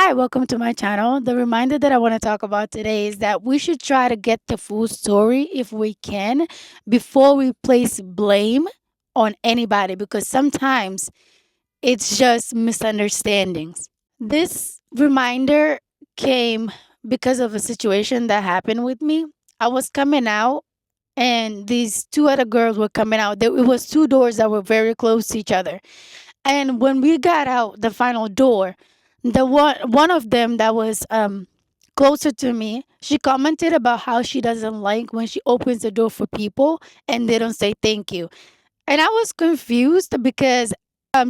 Hi, welcome to my channel. The reminder that I want to talk about today is that we should try to get the full story if we can before we place blame on anybody because sometimes it's just misunderstandings. This reminder came because of a situation that happened with me. I was coming out and these two other girls were coming out. It was two doors that were very close to each other. And when we got out the final door, the one of them that was closer to me, she commented about how she doesn't like when she opens the door for people and they don't say thank you. And I was confused because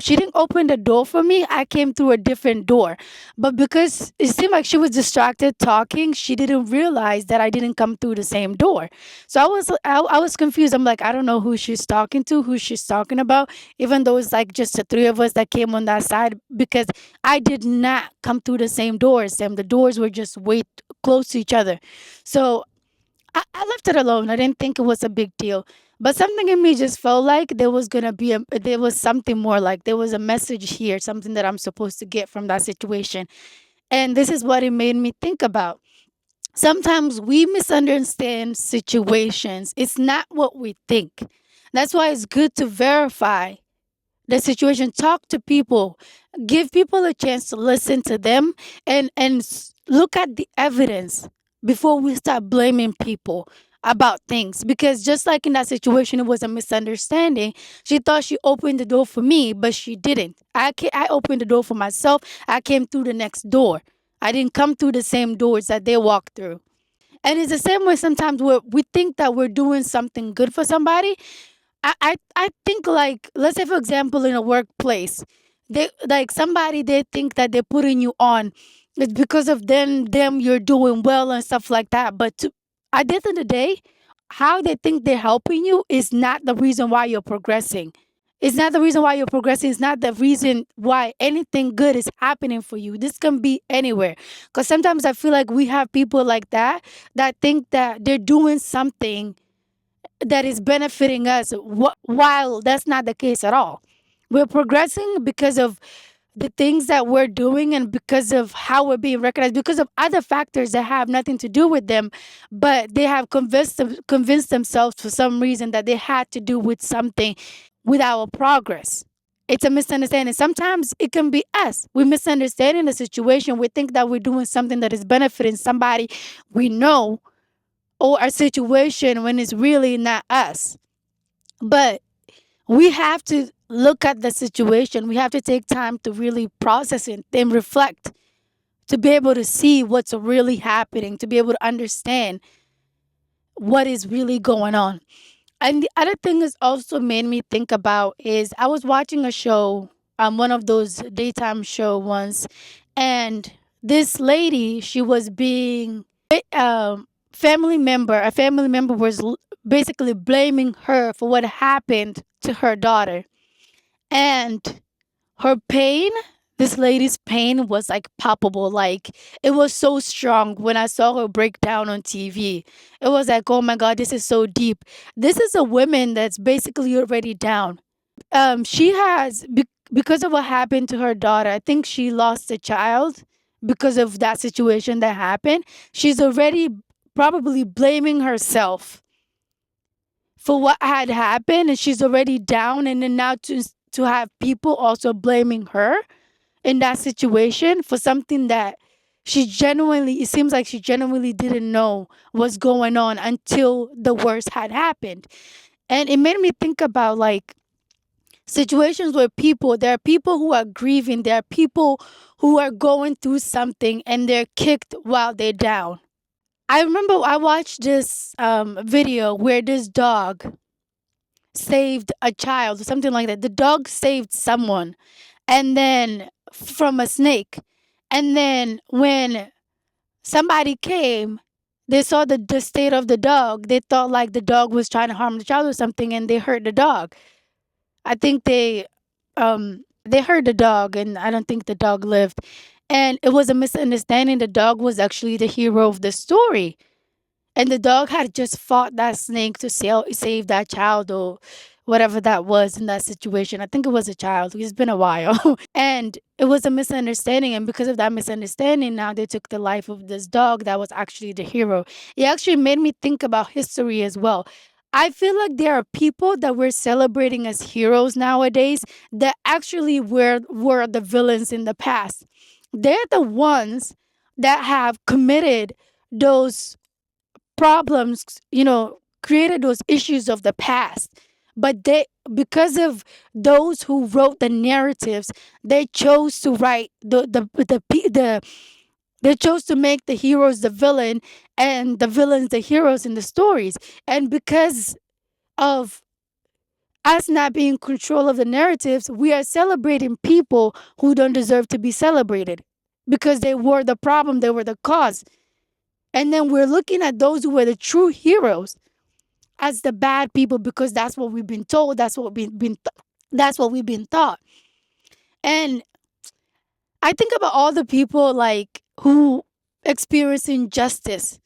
she didn't open the door for me. I came through a different door. But because it seemed like she was distracted talking, she didn't realize that I didn't come through the same door. So I was confused. I'm like, I don't know who she's talking to, who she's talking about, even though it's like just the three of us that came on that side because I did not come through the same doors. Them the doors were just way close to each other. So I left it alone. I didn't think it was a big deal. But something in me just felt like there was something more, like there was a message here, something that I'm supposed to get from that situation. And this is what it made me think about. Sometimes we misunderstand situations. It's not what we think. That's why it's good to verify the situation, talk to people, give people a chance to listen to them and look at the evidence before we start blaming people about things, because just like in that situation it was a misunderstanding. She thought she opened the door for me, but she didn't. I opened the door for myself. I came through the next door. I didn't come through the same doors that they walked through. And it's the same way sometimes where we think that we're doing something good for somebody. I think, like, let's say for example in a workplace, they like somebody, they think that they're putting you on. It's because of them you're doing well and stuff like that. But at the end of the day, how they think they're helping you is not the reason why you're progressing. It's not the reason why you're progressing. It's not the reason why anything good is happening for you. This can be anywhere. Because sometimes I feel like we have people like that that think that they're doing something that is benefiting us, while that's not the case at all. We're progressing because of the things that we're doing and because of how we're being recognized, because of other factors that have nothing to do with them, but they have convinced themselves for some reason that they had to do with something with our progress. It's a misunderstanding. Sometimes it can be us. We misunderstanding the situation. We think that we're doing something that is benefiting somebody we know or a situation when it's really not us. But we have to look at the situation. We have to take time to really process it and reflect, to be able to see what's really happening, to be able to understand what is really going on. And the other thing is also made me think about is I was watching a show, one of those daytime show once, and this lady, she was being a family member was basically blaming her for what happened to her daughter. And her pain, this lady's pain was like palpable. Like it was so strong when I saw her break down on TV. It was like, oh my God, this is so deep. This is a woman that's basically already down. She has, because of what happened to her daughter, I think she lost a child because of that situation that happened. She's already probably blaming herself for what had happened, and she's already down. And then now to have people also blaming her in that situation for something that it seems like she genuinely didn't know was going on until the worst had happened. And it made me think about, like, situations where there are people who are grieving, there are people who are going through something and they're kicked while they're down. I remember I watched this video where this dog saved a child or something like that. The dog saved someone, and then from a snake. And then when somebody came, they saw the state of the dog. They thought like the dog was trying to harm the child or something, and they hurt the dog. I think they hurt the dog, and I don't think the dog lived. And it was a misunderstanding. The dog was actually the hero of the story, and the dog had just fought that snake to save that child or whatever that was in that situation. I think it was a child. It's been a while. And it was a misunderstanding. And because of that misunderstanding, now they took the life of this dog that was actually the hero. It actually made me think about history as well. I feel like there are people that we're celebrating as heroes nowadays that actually were the villains in the past. They're the ones that have committed those problems, created those issues of the past. But because of those who wrote the narratives, they chose to write they chose to make the heroes the villain and the villains the heroes in the stories. And because of us not being in control of the narratives, we are celebrating people who don't deserve to be celebrated because they were the problem, they were the cause. And then we're looking at those who were the true heroes as the bad people because that's what we've been told, that's what we've been taught. And I think about all the people like who experience injustice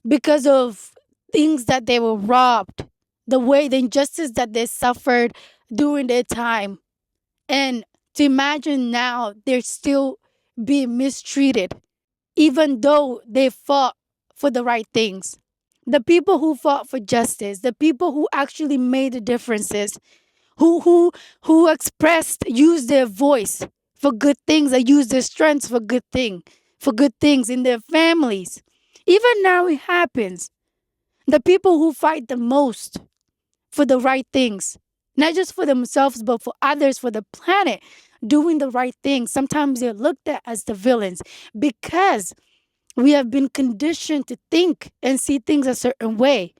because of things that they were robbed, the injustice that they suffered during their time. And to imagine now they're still being mistreated, even though they fought for the right things. The people who fought for justice, the people who actually made the differences, who expressed, used their voice for good things, and used their strengths for good things in their families. Even now it happens. The people who fight the most for the right things, not just for themselves, but for others, for the planet, doing the right thing. Sometimes they're looked at as the villains because we have been conditioned to think and see things a certain way.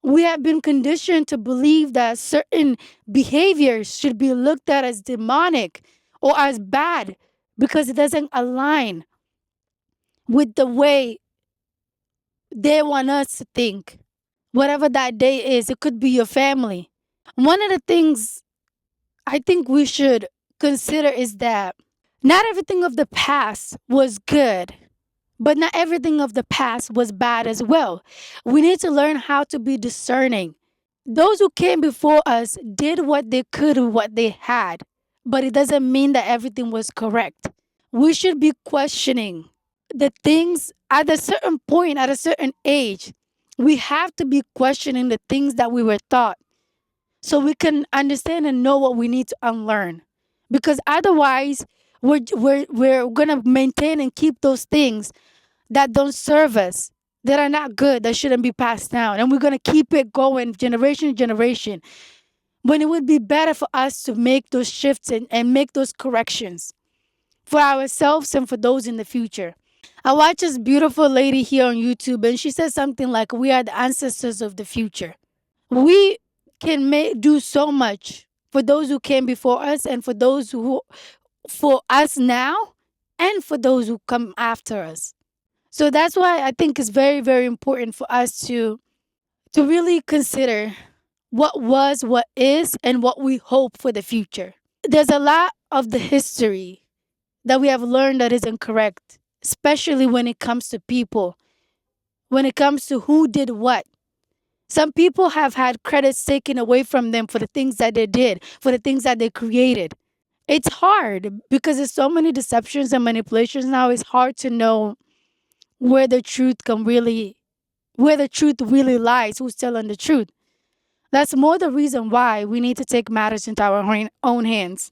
We have been conditioned to believe that certain behaviors should be looked at as demonic or as bad because it doesn't align with the way they want us to think. Whatever that day is, it could be your family. One of the things I think we should consider is that not everything of the past was good, but not everything of the past was bad as well. We need to learn how to be discerning. Those who came before us did what they could with what they had, but it doesn't mean that everything was correct. We should be questioning the things at a certain point, at a certain age. We have to be questioning the things that we were taught so we can understand and know what we need to unlearn. Because otherwise, we're going to maintain and keep those things that don't serve us, that are not good, that shouldn't be passed down. And we're going to keep it going generation to generation when it would be better for us to make those shifts and make those corrections for ourselves and for those in the future. I watched this beautiful lady here on YouTube and she said something like, we are the ancestors of the future. We can do so much for those who came before us and for us now and for those who come after us. So that's why I think it's very, very important for us to really consider what was, what is, and what we hope for the future. There's a lot of the history that we have learned that is incorrect, especially when it comes to people, when it comes to who did what. Some people have had credits taken away from them for the things that they did, for the things that they created. It's hard because there's so many deceptions and manipulations now. It's hard to know where the truth can really where the truth really lies, who's telling the truth. That's more the reason why we need to take matters into our own hands.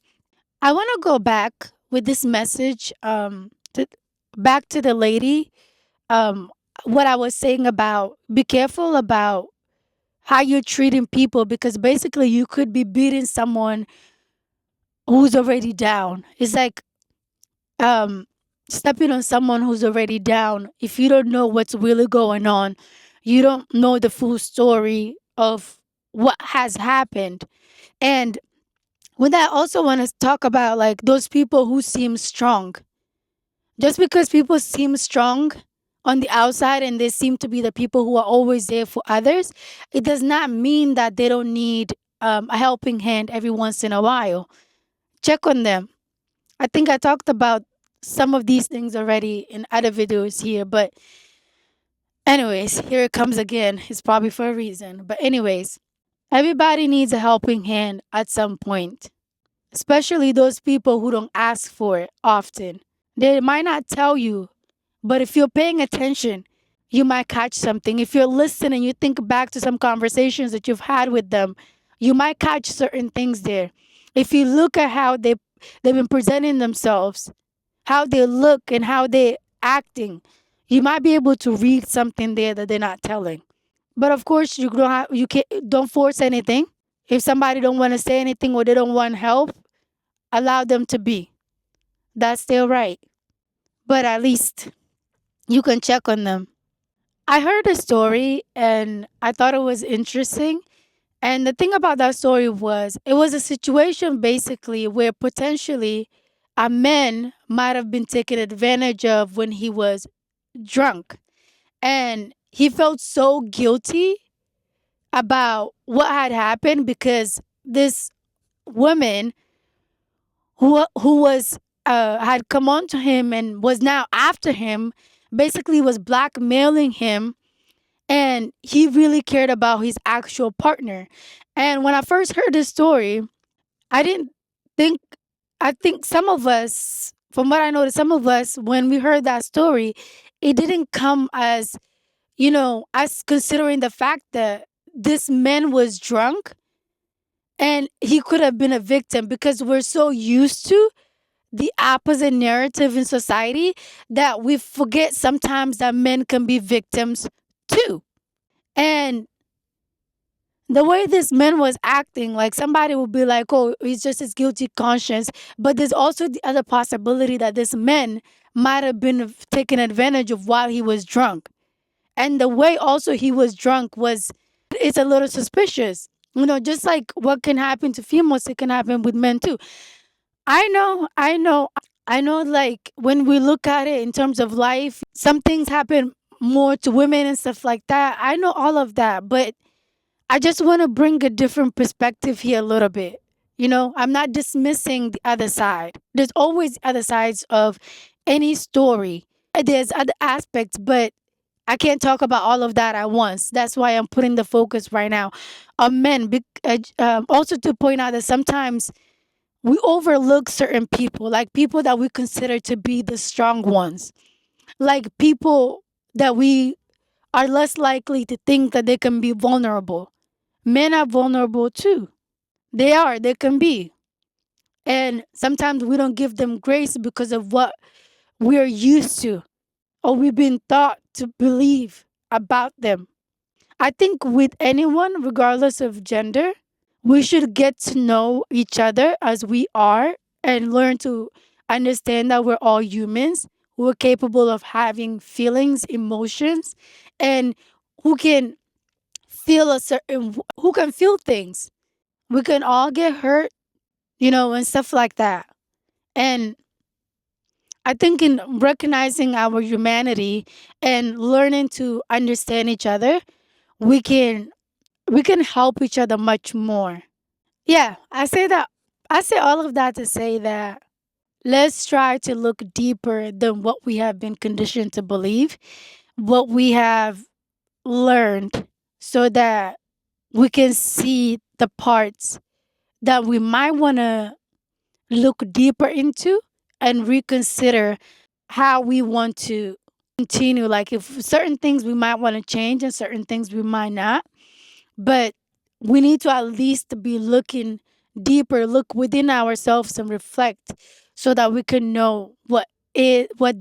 I want to go back with this message back to the lady. Um, what I was saying about be careful about how you're treating people because basically you could be beating someone who's already down. It's like um, stepping on someone who's already down. If you don't know what's really going on, you don't know the full story of what has happened. And with that, I also want to talk about like those people who seem strong. Just because people seem strong on the outside and they seem to be the people who are always there for others, it does not mean that they don't need a helping hand every once in a while. Check on them. I think I talked about some of these things already in other videos here, but anyways, here it comes again. It's probably for a reason. But anyways, Everybody needs a helping hand at some point, especially those people who don't ask for it often. They might not tell you, but if you're paying attention, you might catch something. If you're listening, you think back to some conversations that you've had with them, you might catch certain things there. If you look at how they've been presenting themselves, how they look and how they're acting, you might be able to read something there that they're not telling. But of course, you can't don't force anything. If somebody don't want to say anything or they don't want help, allow them to be. That's their right. But at least you can check on them. I heard a story and I thought it was interesting. And the thing about that story was it was a situation basically where potentially a man might have been taken advantage of when he was drunk. And he felt so guilty about what had happened because this woman who was had come on to him and was now after him basically was blackmailing him, and he really cared about his actual partner. And when I first heard this story, I didn't think, I think some of us, from what I noticed, some of us, when we heard that story, it didn't come as, as considering the fact that this man was drunk and he could have been a victim, because we're so used to the opposite narrative in society that we forget sometimes that men can be victims too. And the way this man was acting, like somebody would be like, oh, he's just his guilty conscience. But there's also the other possibility that this man might have been taken advantage of while he was drunk. And the way also he was drunk was, it's a little suspicious. Just like what can happen to females, it can happen with men too. I know, like when we look at it in terms of life, some things happen more to women and stuff like that. I know all of that, but I just want to bring a different perspective here a little bit. I'm not dismissing the other side. There's always other sides of any story. There's other aspects, but I can't talk about all of that at once. That's why I'm putting the focus right now on men. Also, to point out that sometimes we overlook certain people, like people that we consider to be the strong ones, like people that we are less likely to think that they can be vulnerable. Men are vulnerable too. They can be. And sometimes we don't give them grace because of what we're used to or we've been taught to believe about them. I think with anyone, regardless of gender, we should get to know each other as we are and learn to understand that we're all humans who are capable of having feelings, emotions, and who can who can feel things. We can all get hurt, and stuff like that. And I think in recognizing our humanity and learning to understand each other, we can we can help each other much more. Yeah, I say all of that to say that let's try to look deeper than what we have been conditioned to believe, what we have learned, so that we can see the parts that we might want to look deeper into and reconsider how we want to continue. Like if certain things we might want to change and certain things we might not, but we need to at least be looking deeper, look within ourselves and reflect so that we can know what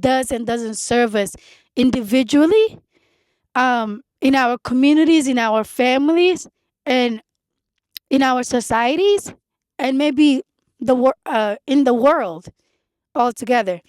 does and doesn't serve us individually, in our communities, in our families, and in our societies, and maybe in the world altogether.